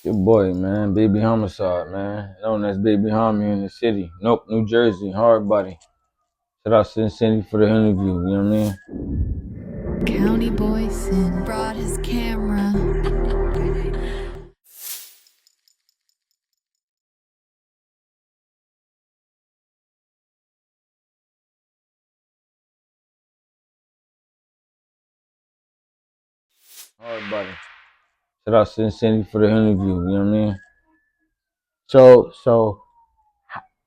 Your boy, man, Baby Homicide, man. Known as Babyhomi in the city. Nope, New Jersey, hard body. Shout out Cincinnati for the interview, you know what I mean? County boy Sin brought his camera. Hard body. Shout out Cincinnati for the interview, you know what I mean? So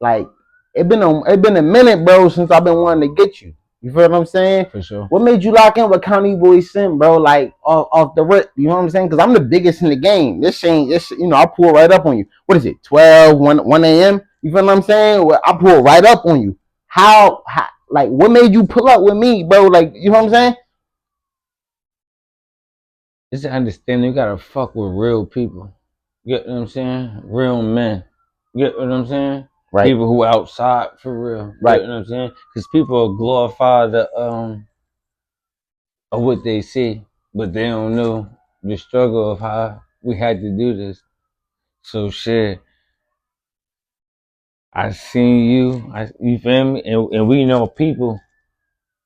like it been a minute, bro, since I've been wanting to get you. You feel what I'm saying? For sure. What made you lock in with County Boy Sin, bro? Like off the rip, you know what I'm saying? Because I'm the biggest in the game. This ain't, I pull right up on you. What is it? 1 a.m. You feel what I'm saying? Well, I pull right up on you. How like what made you pull up with me, bro? Like, you know what I'm saying? Just to understand, you gotta fuck with real people. You get what I'm saying? Real men. You get what I'm saying? Right. People who outside for real. Right. You get what I'm saying? Because people glorify the of what they see, but they don't know the struggle of how we had to do this. So shit, I seen you, you feel me? And we know people,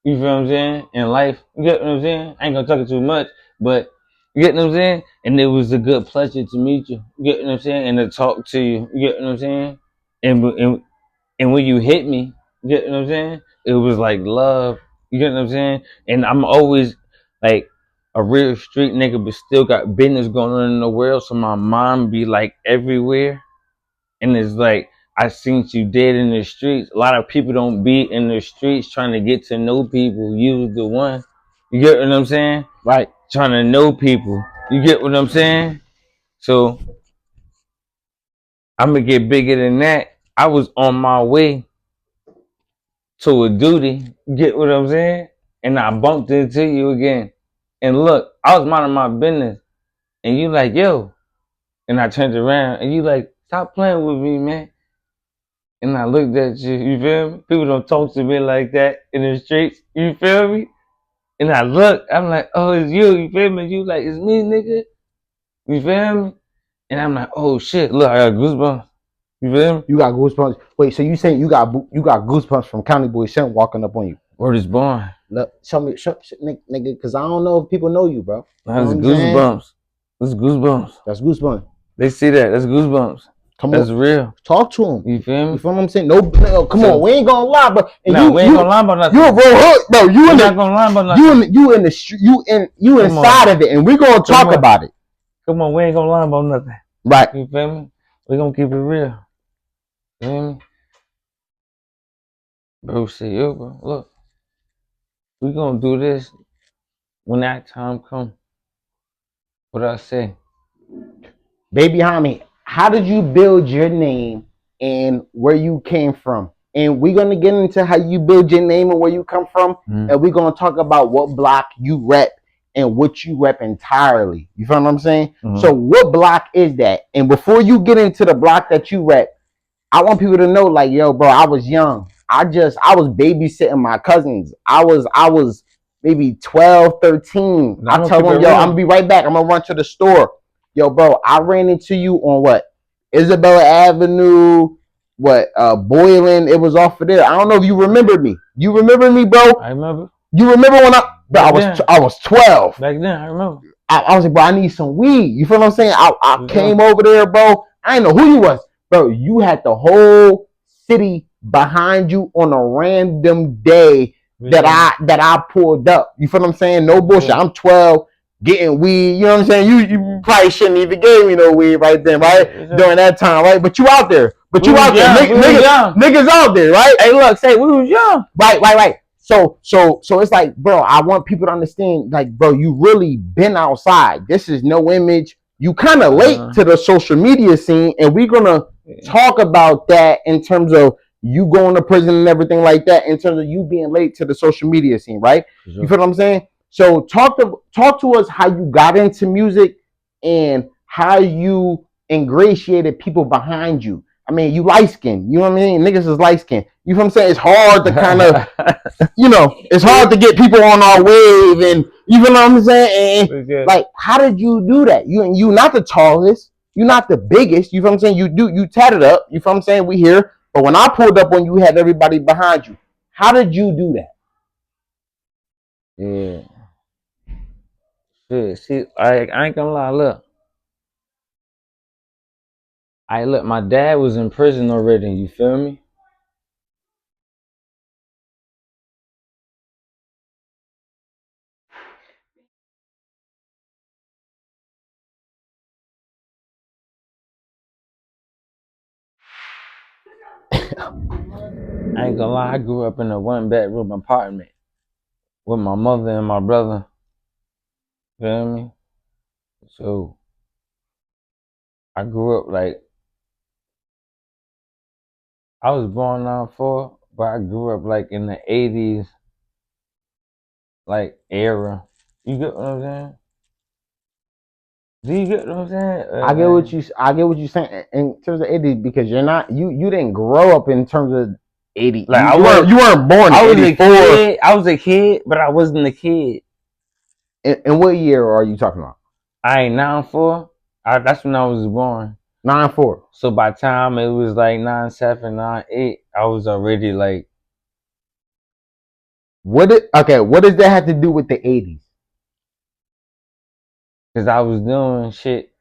you feel what I'm saying? In life, you get what I'm saying? I ain't gonna talk too much, but you get what I'm saying? And it was a good pleasure to meet you. You get what I'm saying? And to talk to you. You get what I'm saying? And when you hit me, you get what I'm saying? It was like love. You get what I'm saying? And I'm always like a real street nigga, but still got business going on in the world. So my mind be like everywhere. And it's like, I seen you dead in the streets. A lot of people don't be in the streets trying to get to know people. You was the one. You get what I'm saying? Right. Trying to know people. You get what I'm saying? So I'm gonna get bigger than that. I was on my way to a duty. Get what I'm saying? And I bumped into you again. And look, I was minding my business. And you like, yo. And I turned around and you like, stop playing with me, man. And I looked at you, you feel me? People don't talk to me like that in the streets, you feel me? And I look, I'm like, oh, it's you feel me? You like, it's me, nigga. You feel me? And I'm like, oh shit, look, I got goosebumps. You feel me? You got goosebumps. Wait, so you saying you got goosebumps from County Boy Sin walking up on you? Word is born. Look, show me, nigga, because I don't know if people know you, bro. That's goosebumps. That's goosebumps. That's goosebumps. They see that. That's goosebumps. That's real. Talk to him. You feel me? You feel what I'm saying? No, come on, we ain't gonna lie, bro. And we ain't gonna lie about nothing. You a real hood, bro. You not gonna lie about nothing. You in the street. You inside of it, and we gonna talk about it. Come on, we ain't gonna lie about nothing. Right. You feel me? We gonna keep it real. You feel me? Bro, say, yo, bro, look. We gonna do this when that time come. What I say? Babyhomi, how did you build your name and where you came from? And we're gonna get into how you build your name and where you come from, and we're gonna talk about what block you rep and what you rep entirely. You feel what I'm saying? So what block is that? And before you get into the block that you rep, I want people to know, like, yo, bro, I was young. I was babysitting my cousins. I was maybe 12, 13. I tell them, yo, I'm gonna be right back. I'm gonna run to the store. Yo, bro, I ran into you on what? Isabella Avenue, Boylan. It was off of there. I don't know if you remember me. You remember me, bro? I remember. You remember when I was 12. Back then, I remember. I was like, bro, I need some weed. You feel what I'm saying? I came over there, bro. I didn't know who you was. Bro, you had the whole city behind you on a random day that I pulled up. You feel what I'm saying? No bullshit. I'm 12, getting weed. You know what I'm saying? You probably shouldn't even give me no weed right then, right? During that time, right? But you out there. Niggas out there, right? Hey, look, say we was young. Right. So it's like, bro, I want people to understand, like, bro, you really been outside. This is no image. You kind of late to the social media scene, and we're gonna talk about that in terms of you going to prison and everything like that, in terms of you being late to the social media scene, right? Sure. You feel what I'm saying? So talk to us how you got into music and how you ingratiated people behind you. I mean, you light skinned, you know what I mean? Niggas is light skinned. You know what I'm saying? It's hard to kind of, it's hard to get people on our wave, and you know what I'm saying? And like, how did you do that? You not the tallest. You're not the biggest. You feel what I'm saying? You tatted up. You feel what I'm saying? We here. But when I pulled up on you, had everybody behind you. How did you do that? Yeah. Shit, see, I ain't gonna lie, look. Look, my dad was in prison already, you feel me? I ain't gonna lie, I grew up in a 1-bedroom apartment with my mother and my brother. Feel me? So I grew up like I was born '94, but I grew up like in the '80s, like era. You get what I'm saying? Do you get what I'm saying? I get what you saying in terms of 80s because you're not you didn't grow up in terms of 80. Like You weren't born in 84. I was a kid, but I wasn't a kid. In what year are you talking about? I ain't 94. That's when I was born. 94. So by the time it was like 97, 98, I was already like. What does that have to do with the 80s? Cause I was doing shit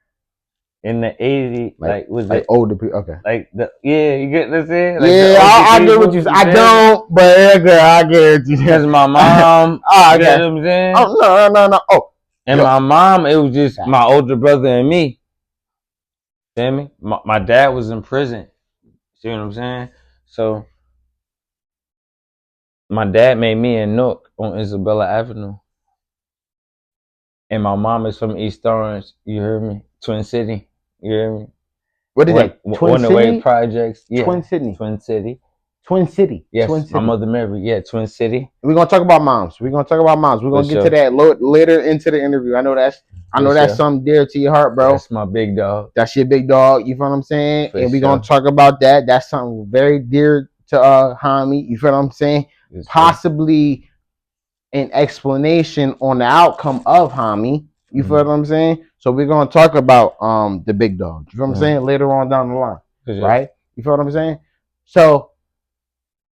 in the '80s, like was like it older people? Okay. like you get what I'm saying? Like yeah, I get what you. I don't, but I get you. Because my mom, okay. You know what I'm saying? Oh no. Oh, and my mom, it was just my older brother and me. Feel me? My dad was in prison. See what I'm saying? So my dad made me a Nook on Isabella Avenue. And my mom is from East Orange. You hear me? Twin City. You hear me? What is that? Twin on the City? way projects. Yeah. Twin City. Twin City. Twin City. Yes. Twin City. My mother Mary. Yeah. Twin City. We're gonna talk about moms. We're gonna get to that later into the interview. I know that's something dear to your heart, bro. That's my big dog. That's your big dog. You feel what I'm saying? And we're gonna talk about that. That's something very dear to Homie. You feel what I'm saying? Possibly an explanation on the outcome of Homie. You feel what I'm saying? So we're gonna talk about the big dog. You feel what I'm saying? Later on down the line. Right? You feel what I'm saying? So,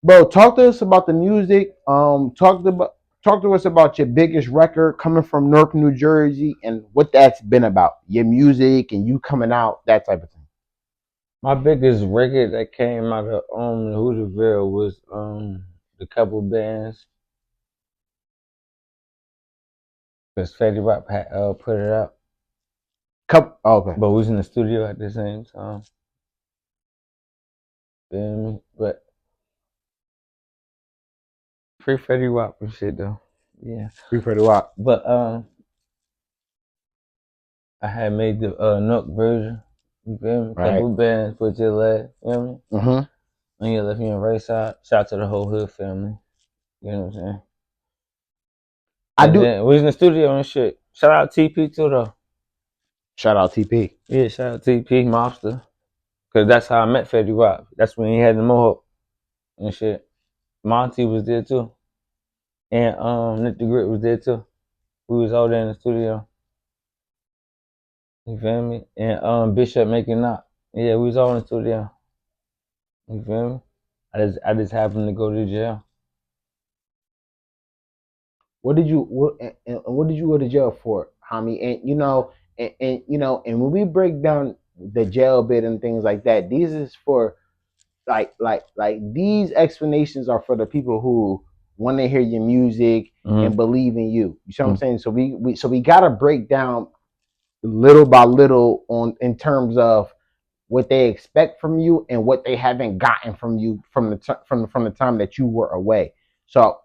bro, talk to us about the music. Talk to us about your biggest record coming from Newark, New Jersey, and what that's been about. Your music and you coming out, that type of thing. My biggest record that came out of Hooterville was the couple bands. Because Fetty Wap had put it out. Okay. But we was in the studio at the same time. Feel me? But free Fetty Wap and shit though. Yeah. Free Fetty Wap. But I had made the Nook version. You feel me? Right. Couple bands, put your leg, you feel me? On your left and right side. Shout out to the whole hood family. You know what I'm saying? We was in the studio and shit. Shout out TP too though. Shout out TP. Yeah, shout out TP, Mobster. Cause that's how I met Fetty Wap. That's when he had the mohawk and shit. Monty was there too. And Nick the Grit was there too. We was all there in the studio. You feel me? And Bishop making up. Yeah, we was all in the studio. You feel me? I just happened to go to jail. What did you go to jail for, Homie? And you know, and when we break down the jail bit and things like that, these is for like these explanations are for the people who want to hear your music and believe in you. You see what I'm saying? So we gotta break down little by little in terms of what they expect from you and what they haven't gotten from you from the time that you were away. So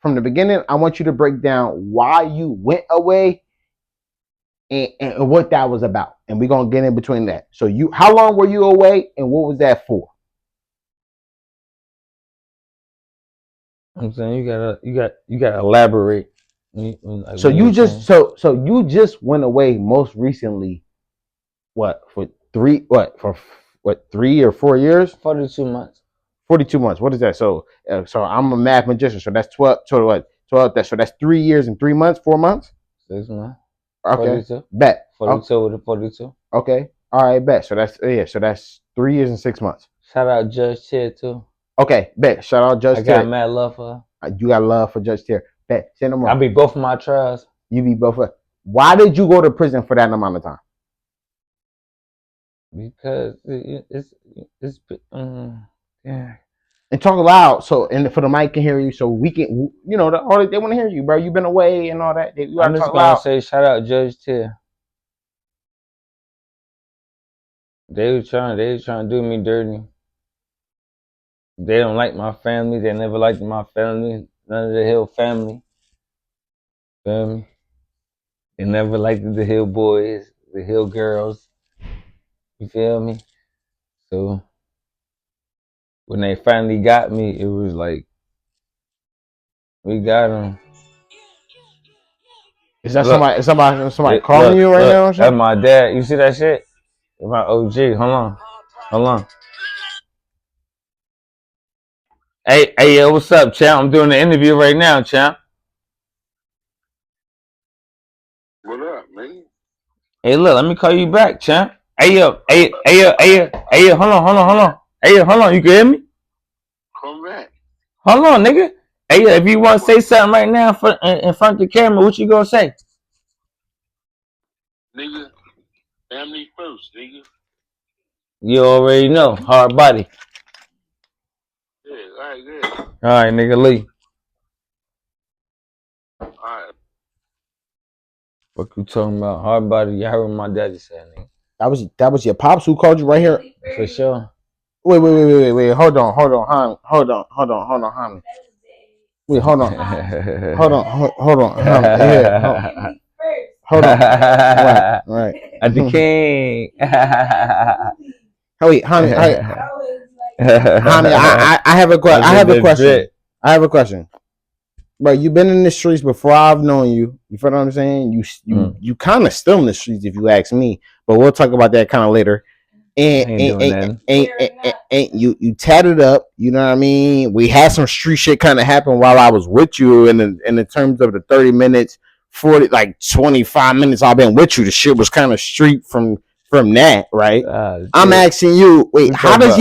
from the beginning, I want you to break down why you went away and what that was about. And we're gonna get in between that. So how long were you away and what was that for? I'm saying you gotta elaborate. So you just went away most recently. For 3 or 4 years? 42 months. 42 months. What is that? So I'm a math magician. So that's 12. So what? 12. So that's 3 years and 3 months. 4 months. 6 months. Okay. 42. Bet. 42 with a 42. Okay. All right, bet. So that's 3 years and 6 months. Shout out Judge Ted too. Okay, bet. Shout out Judge I got Ted. mad love for her. You got love for Judge Ted. Bet. Send them I on. beat both of my trials. You beat both of. Why did you go to prison for that amount of time? Because it's yeah. And talk loud and for the mic can hear you, so we can, they want to hear you, bro. You've been away and all that. You gotta I'm just talk gonna loud. say shout out Judge Ted. They was trying to do me dirty. They don't like my family. They never liked my family. None of the Hill family. Feel me? They never liked the Hill boys, the Hill girls. You feel me? So when they finally got me, it was like, we got them. Is that Look, somebody calling you right now? Or That's something? my dad. You see that shit? My OG. Hold on. Hey, yo, what's up, champ? I'm doing the interview right now, champ. What up, man? Hey, look, let me call you back, champ. Hey, yo, hold on. Hey, yo, hold on, you can hear me? Come back. Hold on, nigga. Hey, yo, if you want to say something right now in front of the camera, what you gonna say? Nigga, family first, nigga. You already know, hard body. Yeah, all right, good. All right, nigga, Lee. All right. What you talking about? Hard body. You heard what my daddy said, nigga. That was your pops who called you right here. For sure. Wait. Hold on, homie. Wait, hold on, homie. Yeah, hold on. Right. At the king. Wait, honey, I have a question. Bro, you've been in the streets before I've known you. You feel what I'm saying? You kind of still in the streets if you ask me, but we'll talk about that kind of later. And you tatted up, you know what I mean? We had some street shit kind of happen while I was with you, and in the terms of the 30 minutes, 40, like 25 minutes I've been with you, the shit was kind of street from that, right? I'm asking you, wait, how does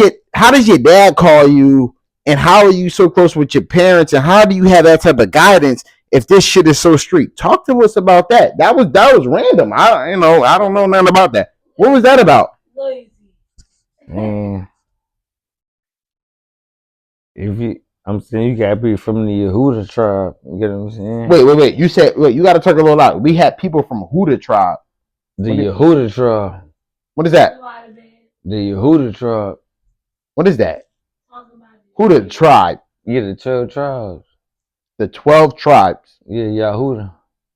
your dad call you, and how are you so close with your parents, and how do you have that type of guidance if this shit is so street? Talk to us about that. That was random. I don't know nothing about that. What was that about? Man, I'm saying you gotta be from the Yehuda tribe. You get what I'm saying? Wait. You said you gotta talk a little loud. We had people from Yehuda tribe. The Yehuda tribe. What is that? The Yehuda tribe. What is that? Yehuda tribe. Yeah, the 12 tribes. The 12 tribes. Yeah, Yehuda.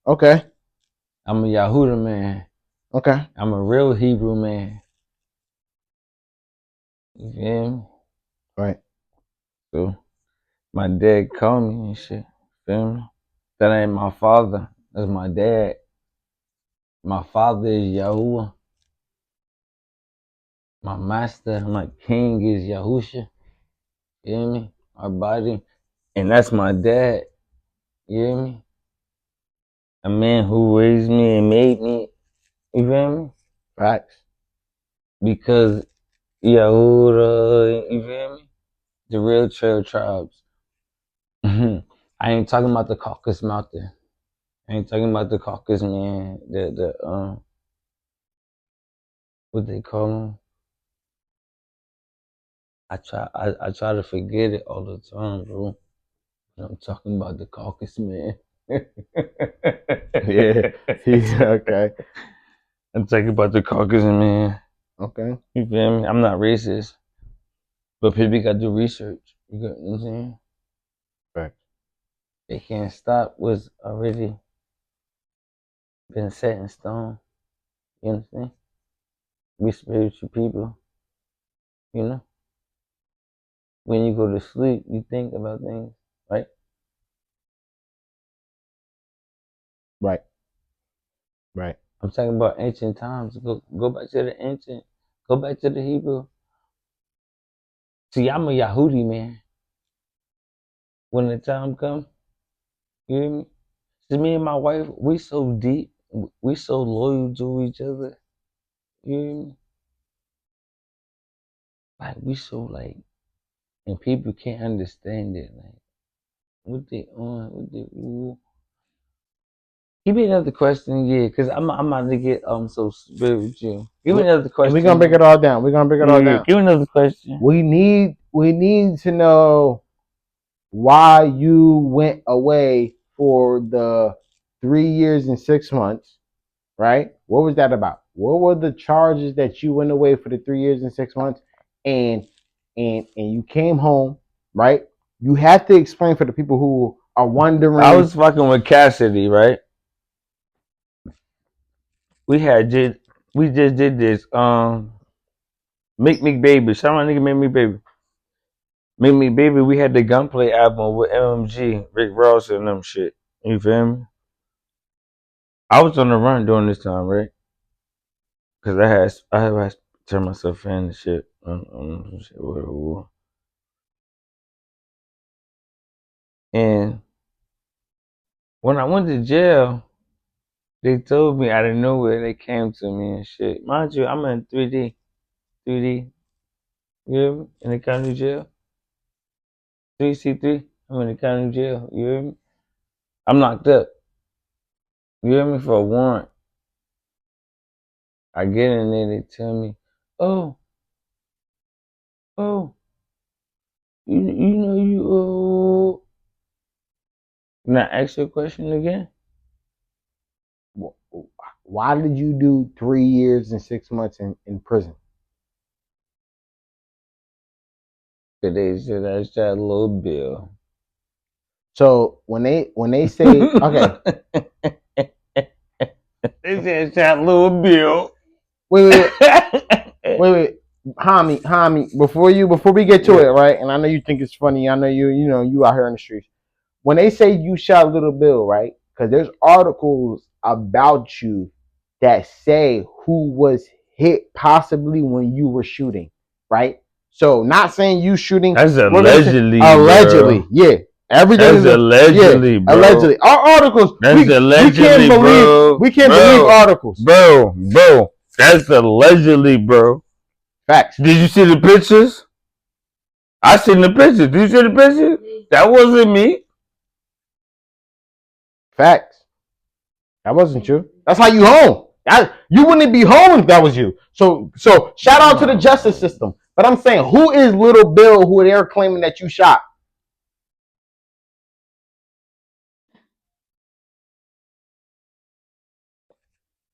Okay. I'm a Yehuda man. Okay. I'm a real Hebrew man. You feel me? Right. So my dad called me and shit. Feel me? That ain't my father. That's my dad. My father is Yahuwah. My master, my king is Yahusha. You hear me? Our body. And that's my dad. You hear me? A man who raised me and made me. You feel me? Facts. Because Yahuda, you feel me? The real trail tribes. I ain't talking about the Caucasus Mountain. I ain't talking about the Caucasus man. The what they call them? I try to forget it all the time, bro. But I'm talking about the Caucasus man. Yeah. Okay. I'm talking about the Caucasus man. Okay. You feel me? I'm not racist, but people gotta do research. You get what I'm saying? Facts. They can't stop what's already been set in stone. You understand? We spiritual people, you know? When you go to sleep, you think about things, right? Right. I'm talking about ancient times. Go back to the ancient. Go back to the Hebrew. See, I'm a Yahudi man. When the time comes, you hear me? See, me and my wife, we so deep. We so loyal to each other. You hear me? like we so like, and people can't understand it. Like what they on, what they ooh. Give me another question, yeah, because I'm about to get so spit with you. Give me another question. And we're gonna break it all down. We're gonna break it all down. Give me another question. We need to know why you went away for the 3 years and 6 months, right? What was that about? What were the charges that you went away for the 3 years and 6 months, and you came home, right? You have to explain for the people who are wondering. I was fucking with Cassidy, right? We just did this Make Me Baby. Shout out nigga Make Me Baby. Make Me Baby, we had the Gunplay album with MMG, Rick Ross and them shit. You feel me? I was on the run during this time, right? Cause I had to turn myself in and shit. Shit, whatever. And when I went to jail, they told me out of nowhere, they came to me and shit. Mind you, I'm in 3D. You hear me? In the county jail. 3C3. I'm in the county jail. You hear me? I'm locked up. You hear me? For a warrant. I get in there, they tell me, oh, you know you Can I ask you a question again? Why did you do 3 years and 6 months in prison? Cause they said I shot a little bill. So when they say okay, they said I shot a little bill. wait, Homie, before we get to it, right? And I know you think it's funny. I know you out here in the streets. When they say you shot Little Bill, right? Because there's articles about you that say who was hit possibly when you were shooting, right? So not saying you shooting. That's allegedly. Allegedly, bro. yeah. Everything That's allegedly, bro. Allegedly. Our articles. That's allegedly, we can't believe articles. Bro. That's allegedly, bro. Facts. Did you see the pictures? I seen the pictures. Did you see the pictures? That wasn't me. Facts. That wasn't you. That's how you home. You wouldn't be home if that was you. So shout out to the justice system. But I'm saying, who is Little Bill who they're claiming that you shot?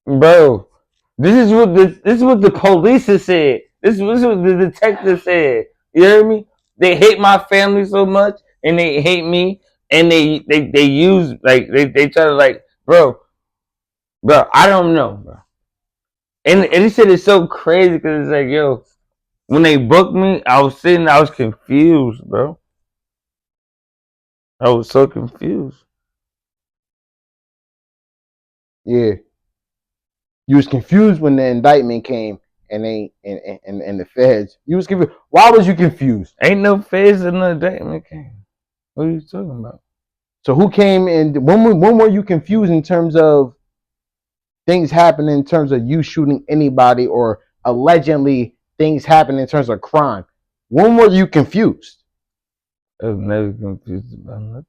Bro, this is what the police said. This is what the detective said. You hear me? They hate my family so much, and they hate me, and they use like they try to like, bro. I don't know, bro. And he said it's so crazy because it's like, yo, when they booked me, I was confused, bro. I was so confused. Yeah. You was confused when the indictment came and the feds. You was confused. Why was you confused? Ain't no feds in the indictment came. What are you talking about? So who came and when were you confused in terms of things happening in terms of you shooting anybody or allegedly things happening in terms of crime? When were you confused? I was never confused about nothing.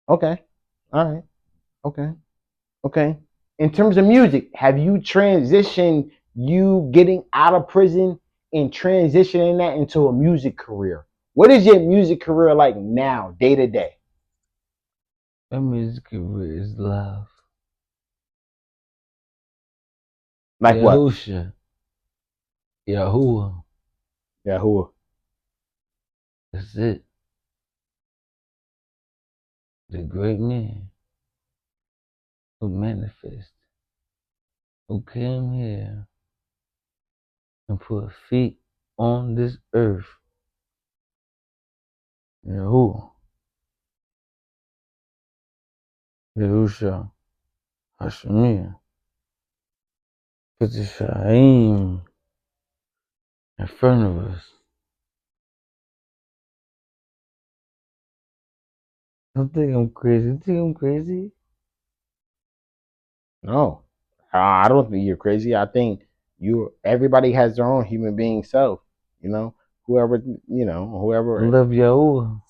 Okay. All right. Okay. In terms of music, have you transitioned you getting out of prison and transitioning that into a music career? What is your music career like now, day to day? My music career is love. Like Yahusha. what? Yahuwah. Yahuwah. That's it. The great man who manifested, who came here and put feet on this earth. Yahuwah. Yahusha. Hashemia. Put the Shaim in front of us. Don't think I'm crazy. You think I'm crazy? No, I don't think you're crazy. I think everybody has their own human being self. You know, whoever. Love you.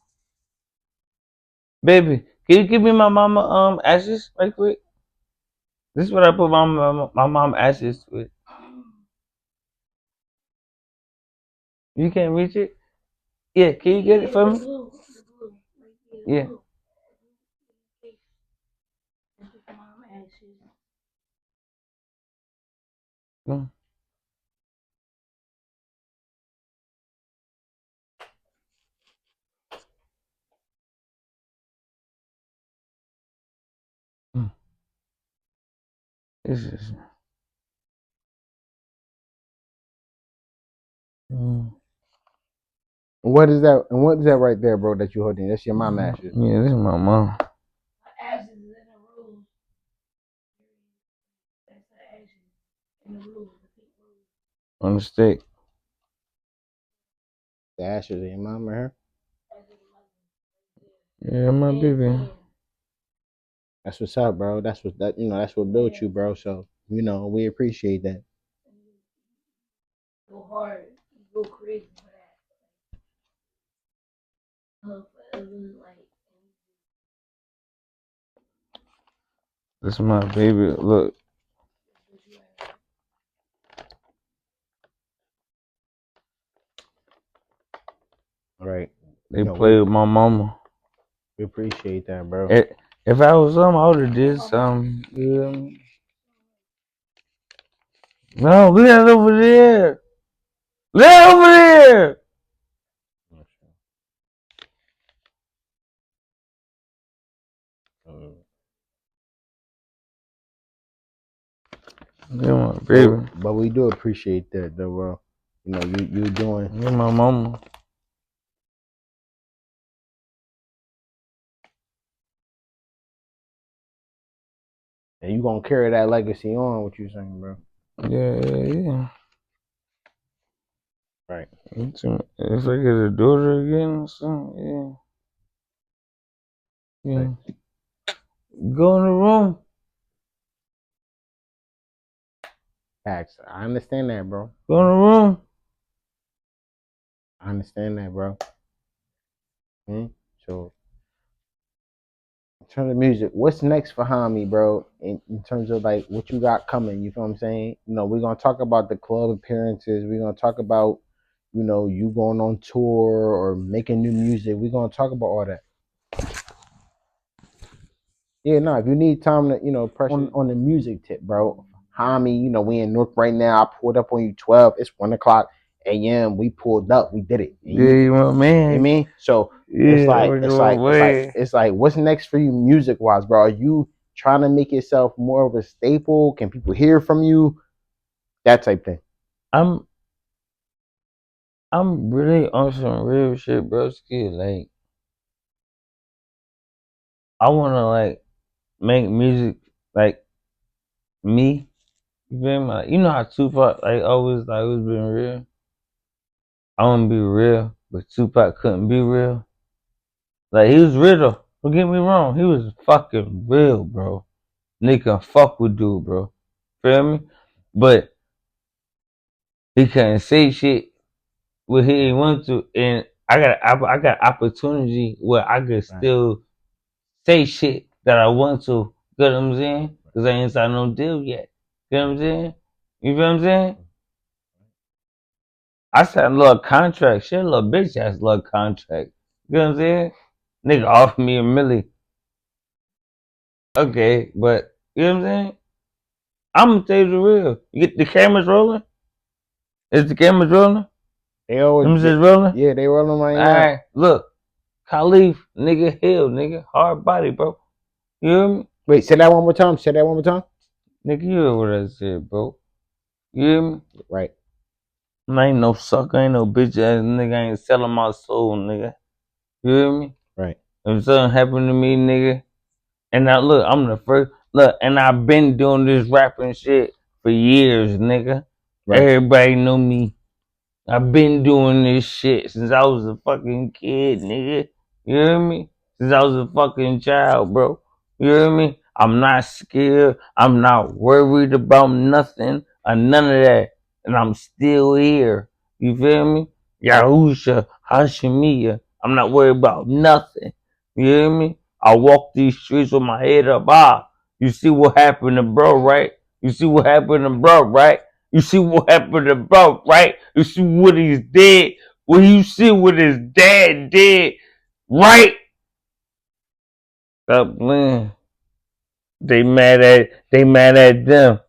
Baby, can you give me my mama ashes right quick? This is what I put my mom ashes with. You can't reach it? Yeah, can you get it for me? Yeah. Mm. Mm. This is. Mm. What is that? And what is that right there, bro? That you holding? That's your mom ashes. Yeah, this is my mom. On the stick. The ashes of your mom or her. Yeah, my baby. That's what's up, bro. That's what built you, bro. So we appreciate that. This is my baby. Look. All right. They play with my mama. We appreciate that, bro. If I was I would have did something. Yeah. No, leave that over there. Leave that over there. Yeah, my baby. But we do appreciate that, though, bro. You doing. Yeah, my mama. And you gonna carry that legacy on, what you saying, bro? Yeah. Right. If I get a daughter again or something, yeah. Right. Go in the room. Facts. I understand that, bro. Go in the room. I understand that, bro. So, in terms of music, what's next for Hami, bro? In terms of like what you got coming, you feel what I'm saying? We're gonna talk about the club appearances. We're gonna talk about, you going on tour or making new music. We're gonna talk about all that. Yeah, no, if you need time to, press on the music tip, bro. Hami, we in North right now. I pulled up on you 12. It's 1:00 a.m. We pulled up. We did it. Yeah, you my man. You know me? So Yeah, it's like what's next for you music wise, bro? Are you trying to make yourself more of a staple? Can people hear from you? That type thing. I'm really on some real shit, bro. Like, I wanna like make music like me. You feel me? Like, you know how Tupac always been real. I wanna be real, but Tupac couldn't be real. Like, he was real though. Don't get me wrong, he was fucking real, bro. Nigga fuck with dude, bro. Feel me? But he couldn't say shit what he didn't want to, and I got opportunity where I could still say shit that I want to. You know what I'm saying? Because I ain't signed no deal yet. You know what I'm saying? You feel what I'm saying? I signed a little contract. Shit, a little bitch ass little contract. You know what I'm saying? Nigga offered me $1 million. Okay, but you know what I'm saying? I'm gonna tell you the real. You get the cameras rolling? Is the cameras rolling? They always Them just rolling? Yeah, they rolling right now. Alright, look. Khalif, nigga, Hill, nigga. Hard body, bro. You hear me? Wait, say that one more time. Say that one more time. Nigga, you hear what I said, bro. You hear me? Right. I ain't no sucker, ain't no bitch ass nigga. I ain't selling my soul, nigga. You hear me? Right. If something happened to me, nigga, and now look, I'm the first. Look, and I've been doing this rapping shit for years, nigga. Right. Everybody know me. I've been doing this shit since I was a fucking kid, nigga. You hear me? Since I was a fucking child, bro. You hear me? I'm not scared. I'm not worried about nothing or none of that. and I'm still here. You feel me? Yahusha, Hashemiya. I'm not worried about nothing. You hear me? I walk these streets with my head up high. You see what happened to bro, right? You see what happened to bro, right? You see what happened to bro, right? You see what he's did. Well, you see what his dad did, right? Stop playing. They mad at them.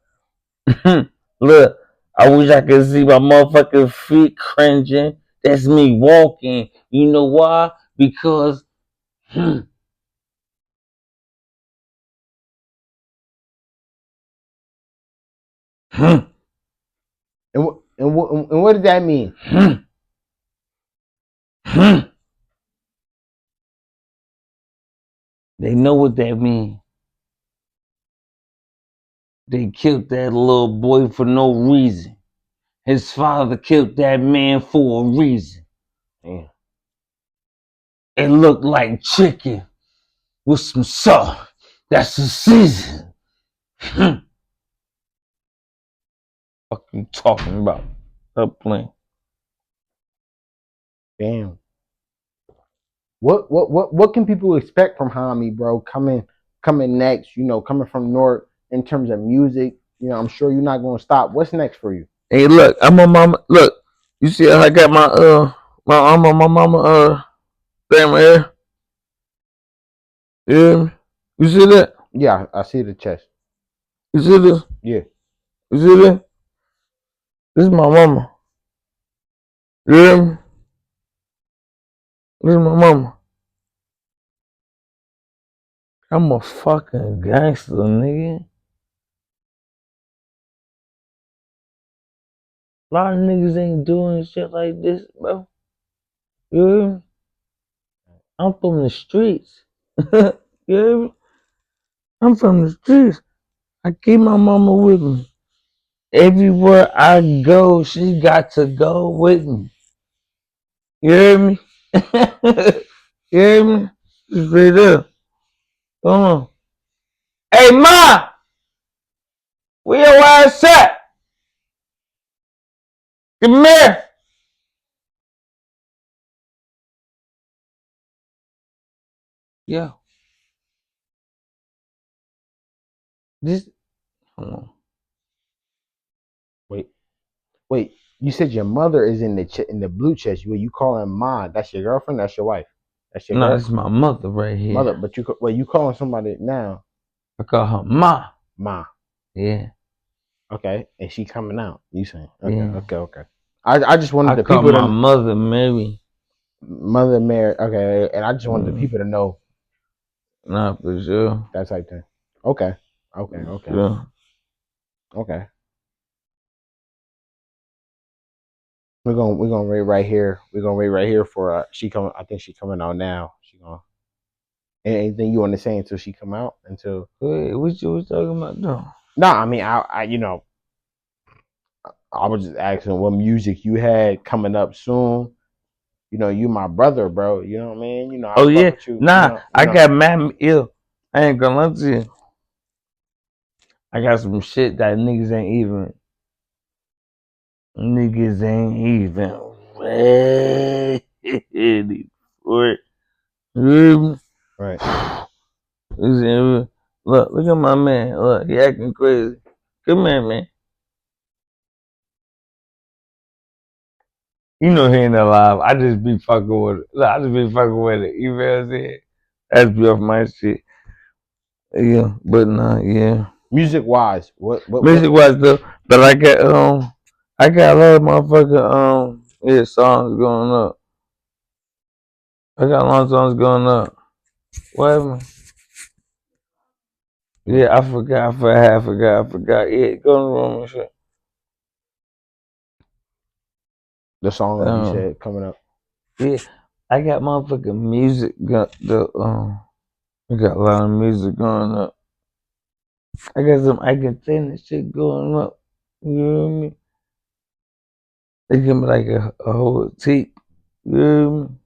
Look, I wish I could see my motherfucking feet cringing. That's me walking. You know why? Because and what does that mean? they know what that means. They killed that little boy for no reason. His father killed that man for a reason. Damn. It looked like chicken with some salt. That's the season. What you talking about? Stop playing. Damn. What can people expect from Hami, bro? Coming next, coming from North in terms of music. I'm sure you're not gonna stop. What's next for you? Hey, look, I'm a mama. Look, you see how I got my mama thing right here. Yeah, you see that? Yeah, I see the chest. You see this? Yeah. You see that? This is my mama. Yeah, this is my mama. I'm a fucking gangster, nigga. A lot of niggas ain't doing shit like this, bro. Yeah, I'm from the streets. Yeah, I'm from the streets. I keep my mama with me. Everywhere I go, she got to go with me. You hear me? You hear me? Straight up. Come on. Hey, Ma! Where your ass at? Come here. Yeah. This. Hold on. Wait. You said your mother is in the blue chest. You calling Ma? That's your girlfriend. That's your wife. That's your No, girl. that's my mother right Mother, here. but you calling somebody now? I call her Ma. Ma. Yeah. Okay, and she coming out. You saying? Yeah. Okay. I just wanted I the call people my to mother Mary. Mother Mary. Okay, and I just wanted the people to know Nah, for sure. that type thing. Okay. Sure. Okay. We're gonna wait right here. We're gonna wait right here for she coming. I think she coming out now. She gonna anything you want to say until she come out until. Wait, what you was talking about though? No, I mean I was just asking what music you had coming up soon. You my brother, bro. You know what I mean? I Oh fuck yeah. with you. Nah, I got mad ill. I ain't gonna lie to you. I got some shit that niggas ain't even ready for it. Right. Look at my man. Look, he acting crazy. Come here, man. You know he ain't alive. I just be fucking with it. Look, I just be fucking with it. You feel what I'm saying? That's be off my shit. Yeah, but nah, yeah. Music wise, what? Music wise though, but I got a lot of motherfucking songs going up. I got a lot of songs going up. What happened? Yeah, I forgot. Yeah, go in the room and shit. The song that you said coming up. Yeah, I got motherfucking music. I got a lot of music going up. I got some I can sing this shit going up. You know what I mean? They give me like a whole tape. You know what I mean?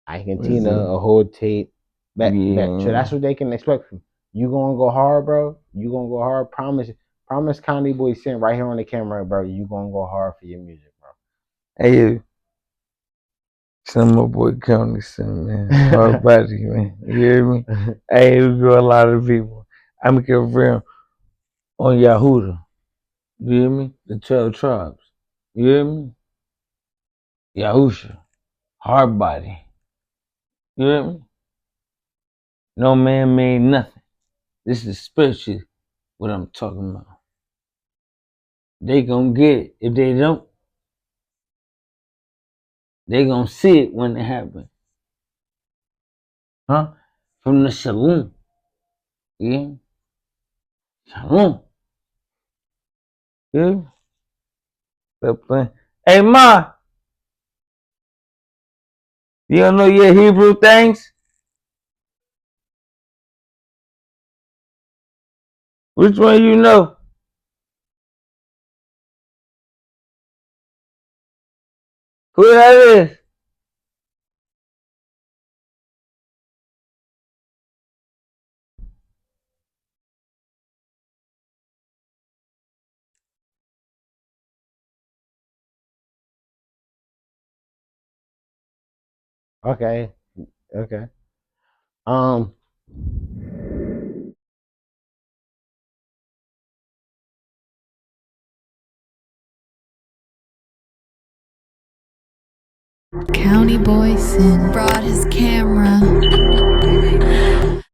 I can What's Tina up? a whole tape. Bet. So Yeah. that's what they can expect from you. Gonna go hard, bro. You gonna go hard. Promise. Promise County Boy Sin right here on the camera, bro. You gonna go hard for your music, bro. Hey, some my boy County Sin, man. Hard body, man. You hear me? Hey, we go a lot of people. I'm a friend on Yahuda. You hear me? The 12 tribes. You hear me? Yahusha. Hard body. You hear me? No man made nothing. This is spiritually what I'm talking about. They gonna get it. If they don't, they gonna see it when it happens. Huh? From the saloon. Yeah? Shalom. Yeah? Stop playing. Hey, Ma! You don't know your Hebrew things? Which one you know? Who that is? Okay. Okay. County boy sin brought his camera.